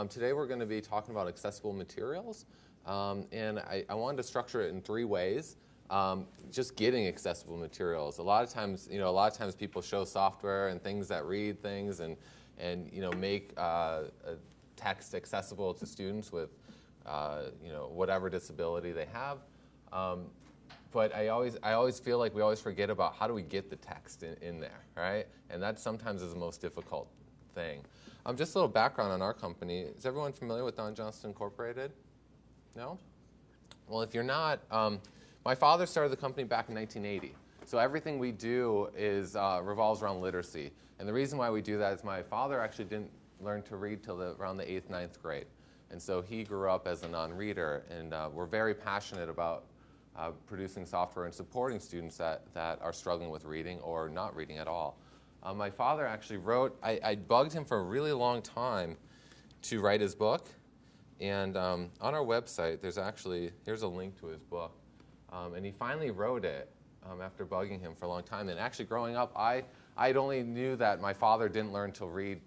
Today we're going to be talking about accessible materials, and I wanted to structure it in 3 ways. Just getting accessible materials. A lot of times people show software and things that read things and make a text accessible to students with whatever disability they have. But I always feel like we always forget about how do we get the text in there, right? And that sometimes is the most difficult thing. Just a little background on our company. Is everyone familiar with Johnston Incorporated? No? Well, if you're not, my father started the company back in 1980. So everything we do revolves around literacy. And the reason why we do that is my father actually didn't learn to read till around the 8th, 9th grade. And so he grew up as a non-reader. And we're very passionate about producing software and supporting students that are struggling with reading or not reading at all. My father actually wrote, I bugged him for a really long time to write his book. And on our website, here's a link to his book. And he finally wrote it after bugging him for a long time. And actually growing up, I'd only knew that my father didn't learn to read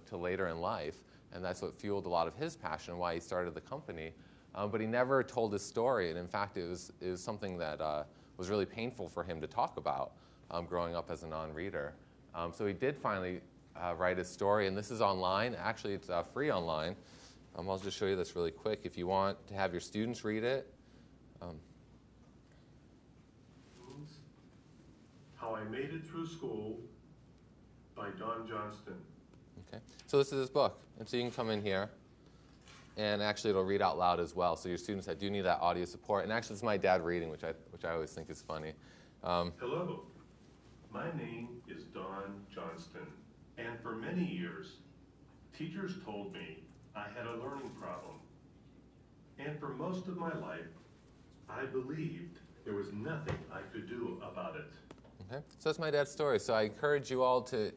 till later in life. And that's what fueled a lot of his passion and why he started the company. But he never told his story. And in fact, it was something that was really painful for him to talk about growing up as a non-reader. So he did finally write his story, and this is online. Actually, it's free online. I'll just show you this really quick. If you want to have your students read it. How I Made It Through School by Johnston. Okay, so this is his book, and so you can come in here, and actually it'll read out loud as well. So your students that do need that audio support, and actually it's my dad reading, which I always think is funny. Hello. My name is Johnston, and for many years, teachers told me I had a learning problem. And for most of my life, I believed there was nothing I could do about it. Okay, so that's my dad's story. So I encourage you all to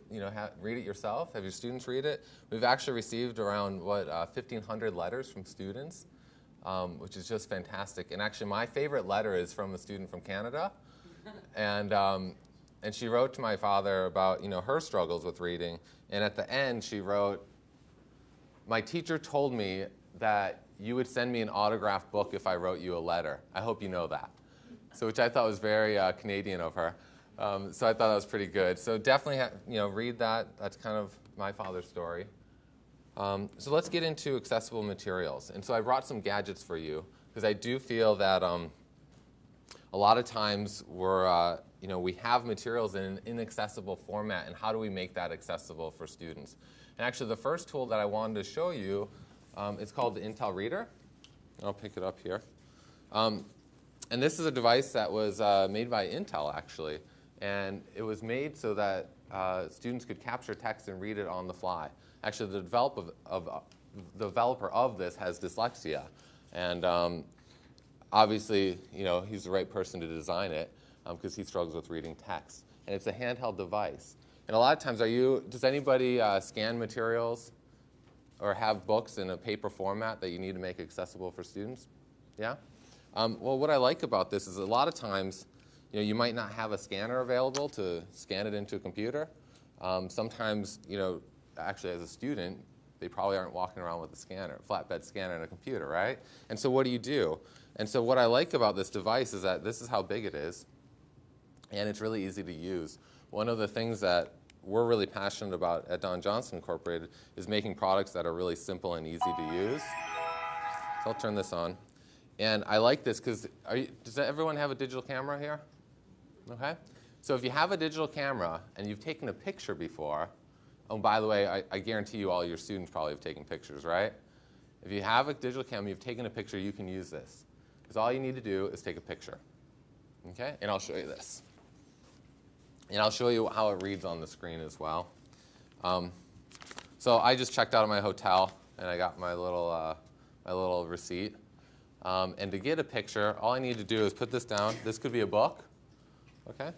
read it yourself, have your students read it. We've actually received around 1,500 letters from students, which is just fantastic. And actually my favorite letter is from a student from Canada. And she wrote to my father about her struggles with reading, and at the end she wrote, "My teacher told me that you would send me an autographed book if I wrote you a letter. I hope you know that." So which I thought was very Canadian of her. So I thought that was pretty good. So definitely read that. That's kind of my father's story. So let's get into accessible materials. And so I brought some gadgets for you because I do feel that a lot of times we have materials in an inaccessible format, and how do we make that accessible for students? And actually the first tool that I wanted to show you is called the Intel Reader. I'll pick it up here. And this is a device that was made by Intel, actually. And it was made so that students could capture text and read it on the fly. Actually, the developer of this has dyslexia. And obviously, he's the right person to design it because he struggles with reading text. And it's a handheld device. And a lot of times, does anybody scan materials or have books in a paper format that you need to make accessible for students? Yeah? Well, what I like about this is a lot of times, you might not have a scanner available to scan it into a computer. Sometimes, actually as a student, they probably aren't walking around with a flatbed scanner and a computer, right? And so what do? And so what I like about this device is that this is how big it is, and it's really easy to use. One of the things that we're really passionate about at Johnston Incorporated is making products that are really simple and easy to use. So I'll turn this on. And I like this because, does everyone have a digital camera here? Okay. So if you have a digital camera and you've taken a picture before, oh, by the way, I guarantee you all your students probably have taken pictures, right? If you have a digital camera, you've taken a picture, you can use this. Because all you need to do is take a picture. Okay? And I'll show you this. And I'll show you how it reads on the screen as well. So I just checked out of my hotel, and I got my little receipt. And to get a picture, all I need to do is put this down. This could be a book. Okay?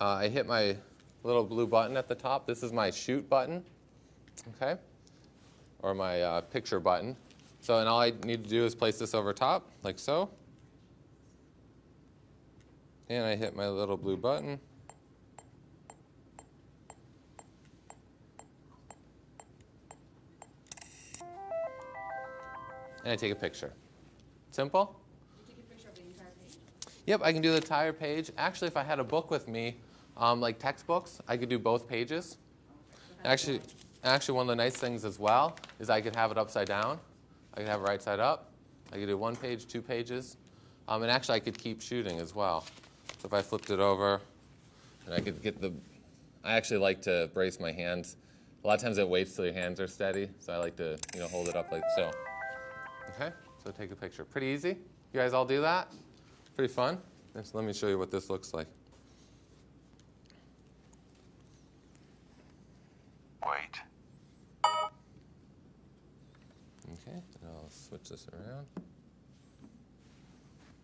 I hit my little blue button at the top. This is my shoot button. Okay? Or my picture button. So, and all I need to do is place this over top, like so. And I hit my little blue button. and I take a picture. Simple? You take a picture of the entire page? Yep, I can do the entire page. Actually, if I had a book with me, like textbooks, I could do both pages. Actually, one of the nice things as well is I could have it upside down. I could have it right side up. I could do 1 page, 2 pages. And actually, I could keep shooting as well. So if I flipped it over, and I could get I actually like to brace my hands. A lot of times it waits till your hands are steady, so I like to hold it up like so. Okay, so take a picture. Pretty easy. You guys all do that? Pretty fun. So let me show you what this looks like. Wait. Okay, and I'll switch this around.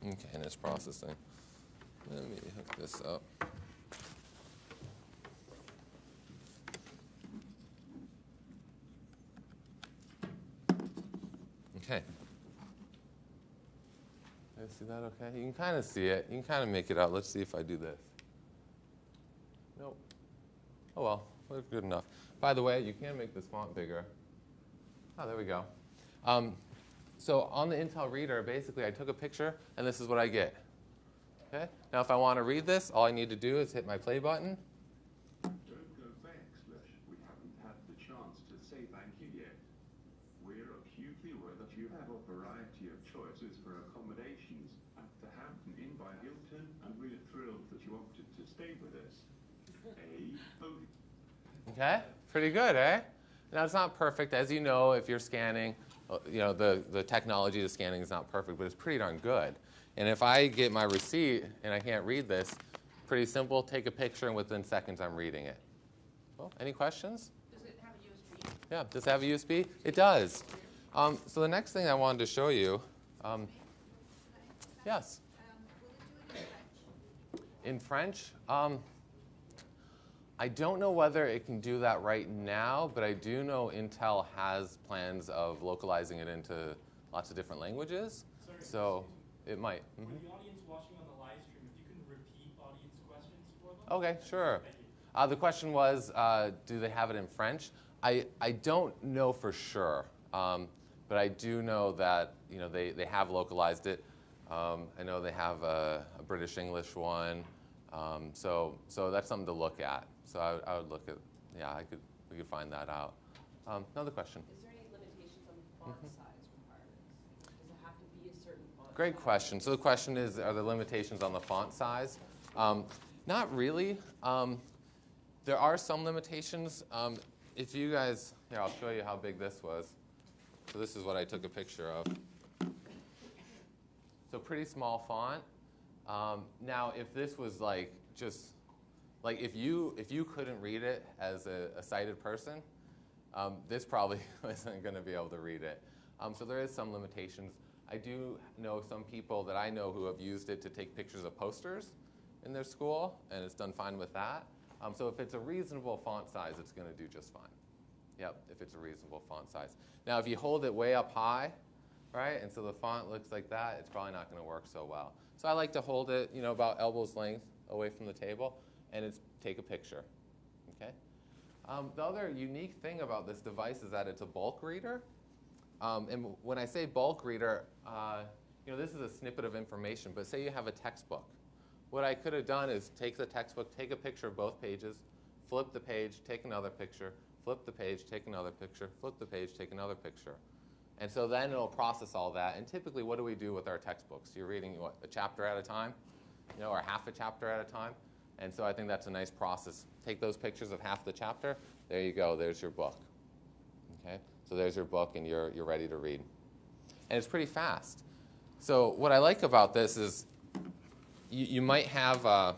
Okay, and it's processing. Let me hook this up. Okay. You guys see that okay? You can kind of see it. You can kind of make it out. Let's see if I do this. Nope. Oh well, we're good enough. By the way, you can make this font bigger. Oh, there we go. So on the Intel Reader, basically I took a picture, and this is what I get. Okay? Now if I want to read this, all I need to do is hit my play button. Don't go vexed, Lesh. We haven't had the chance to say thank you yet. We're acutely aware that you have a variety of choices for accommodations at the Hampton Inn by Hilton, and we're thrilled that you opted to stay with us. Okay? Pretty good, eh? Now it's not perfect. As you know, if you're scanning, the technology of scanning is not perfect, but it's pretty darn good. And if I get my receipt and I can't read this, pretty simple, take a picture, and within seconds I'm reading it. Well, any questions? Does it have a USB? Yeah, does it have a USB? It does. So the next thing I wanted to show you, yes? Will it do it in French? In French? I don't know whether it can do that right now, but I do know Intel has plans of localizing it into lots of different languages. Sorry, So it might. For the audience watching on the live stream, if you can repeat audience questions for them. Okay, sure. Thank you. The question was, do they have it in French? I don't know for sure, but I do know that they have localized it. I know they have a British English one, so that's something to look at. So I would look at, we could find that out. Another question. Is there any limitations on font size requirements? Does it have to be a certain font Great size? question. So the question is, are there limitations on the font size? Not really. There are some limitations. If you guys, here, I'll show you how big this was. So this is what I took a picture of. So pretty small font. Now, if this was if you couldn't read it as a sighted person, this probably isn't going to be able to read it. So there is some limitations. I do know some people that I know who have used it to take pictures of posters in their school, and it's done fine with that. So if it's a reasonable font size, it's going to do just fine. Yep, if it's a reasonable font size. Now, if you hold it way up high, right, and so the font looks like that, it's probably not going to work so well. So I like to hold it, about elbow's length away from the table, and take a picture. Okay. The other unique thing about this device is that it's a bulk reader. And when I say bulk reader, this is a snippet of information, but say you have a textbook. What I could have done is take the textbook, take a picture of both pages, flip the page, take another picture, flip the page, take another picture, flip the page, take another picture. And so then it'll process all that. And typically, what do we do with our textbooks? You're reading, a chapter at a time, or half a chapter at a time. And so I think that's a nice process. Take those pictures of half the chapter. There you go. There's your book. Okay? So there's your book, and you're ready to read. And it's pretty fast. So what I like about this is you might have,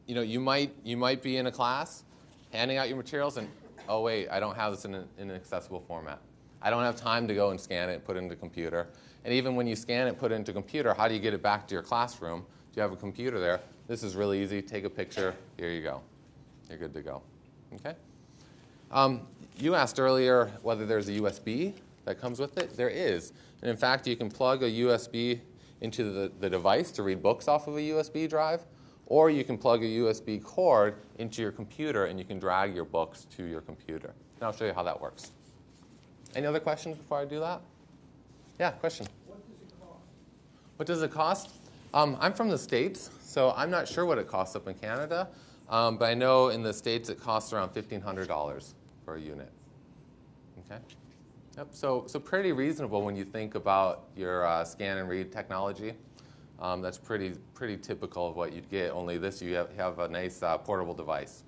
you might be in a class handing out your materials, and oh wait, I don't have this in an accessible format. I don't have time to go and scan it and put it into a computer. And even when you scan it, put it into a computer, how do you get it back to your classroom? Do you have a computer there? This is really easy. Take a picture. Here you go. You're good to go. Okay? You asked earlier whether there's a USB that comes with it. There is. And in fact, you can plug a USB into the device to read books off of a USB drive, or you can plug a USB cord into your computer, and you can drag your books to your computer. And I'll show you how that works. Any other questions before I do that? Yeah, question. What does it cost? What does it cost? I'm from the States, so I'm not sure what it costs up in Canada, but I know in the States it costs around $1,500 for a unit. Okay. Yep. So pretty reasonable when you think about your scan and read technology. That's pretty typical of what you'd get. Only this you have a nice portable device.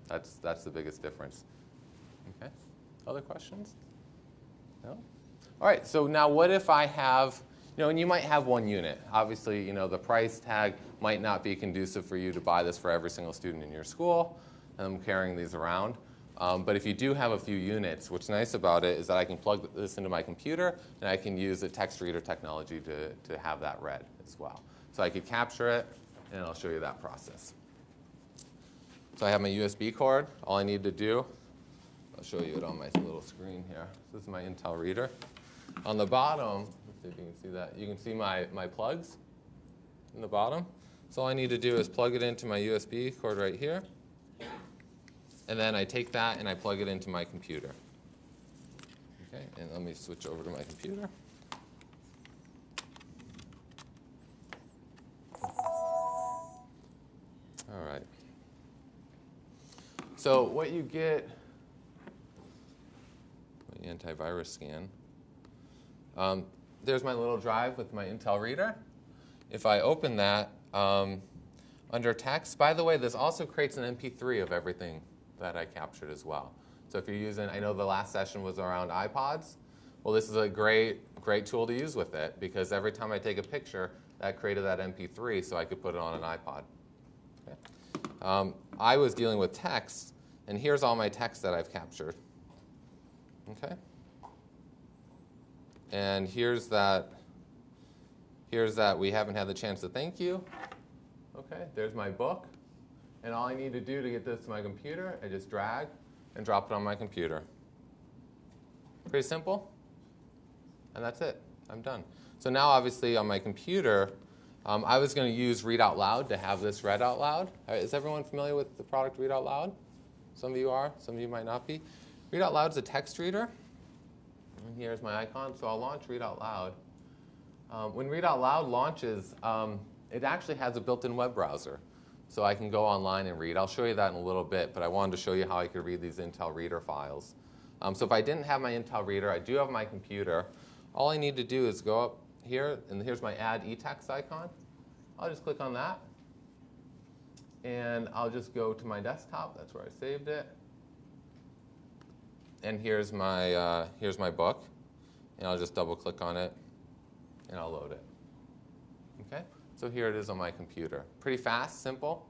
That's the biggest difference. Okay. Other questions? No. All right. So now, what if I have, and you might have one unit. Obviously, the price tag might not be conducive for you to buy this for every single student in your school. And I'm carrying these around. But if you do have a few units, what's nice about it is that I can plug this into my computer, and I can use the text reader technology to have that read as well. So I could capture it, and I'll show you that process. So I have my USB cord. All I need to do, I'll show you it on my little screen here. This is my Intel reader. On the bottom, let's see if you can see that. You can see my plugs in the bottom. So all I need to do is plug it into my USB cord right here. And then I take that and I plug it into my computer. Okay, and let me switch over to my computer. All right. So what you get, my antivirus scan. There's my little drive with my Intel reader. If I open that under text, by the way, this also creates an MP3 of everything that I captured as well. So if you're using, I know the last session was around iPods. Well, this is a great tool to use with it because every time I take a picture, that created that MP3 so I could put it on an iPod. Okay. I was dealing with text, and here's all my text that I've captured. Okay. And here's that we haven't had the chance to thank you. Okay, there's my book. And all I need to do to get this to my computer, I just drag and drop it on my computer. Pretty simple. And that's it. I'm done. So now, obviously, on my computer, I was going to use Read Out Loud to have this read out loud. Is everyone familiar with the product Read Out Loud? Some of you are. Some of you might not be. Read Out Loud is a text reader. And here's my icon. So I'll launch Read Out Loud. When Read Out Loud launches, it actually has a built-in web browser. So I can go online and read. I'll show you that in a little bit, but I wanted to show you how I could read these Intel Reader files. So if I didn't have my Intel Reader, I do have my computer. All I need to do is go up here, and here's my Add eText icon. I'll just click on that, and I'll just go to my desktop. That's where I saved it. And here's my book, and I'll just double-click on it, and I'll load it. Okay? So here it is on my computer. Pretty fast, simple.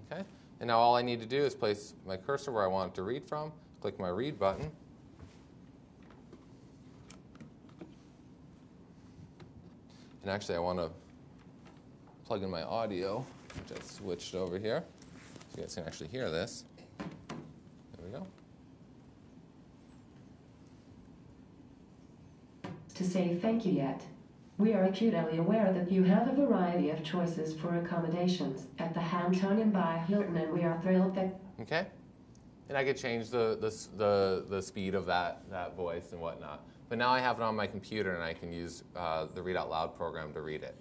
Okay? And now all I need to do is place my cursor where I want it to read from, click my read button. And actually, I want to plug in my audio, which I switched over here, so you guys can actually hear this. There we go. To say thank you yet. We are acutely aware that you have a variety of choices for accommodations at the Hamptonian by Hilton, and we are thrilled that... Okay? And I could change the speed of that voice and whatnot. But now I have it on my computer, and I can use the Read Out Loud program to read it.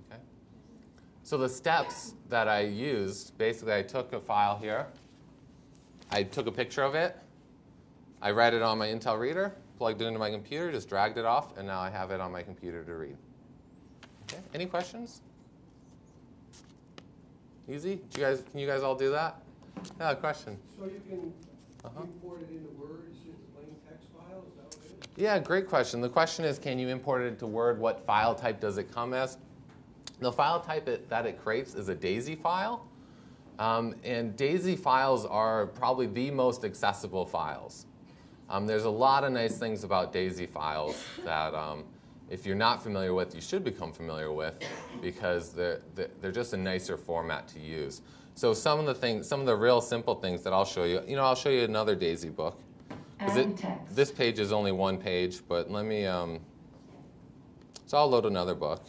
Okay? So the steps that I used, basically I took a file here. I took a picture of it. I read it on my Intel reader, plugged it into my computer, just dragged it off, and now I have it on my computer to read. Okay? Any questions? Easy? Can you guys all do that? Yeah, question. So you can import it into Word as just a plain text file? Is that what it is? Yeah, great question. The question is, can you import it into Word? What file type does it come as? The file type that it creates is a DAISY file. And DAISY files are probably the most accessible files. There's a lot of nice things about DAISY files that if you're not familiar with, you should become familiar with because they're just a nicer format to use. So some of the real simple things that I'll show you, I'll show you another DAISY book. This page is only one page, but let me, so I'll load another book.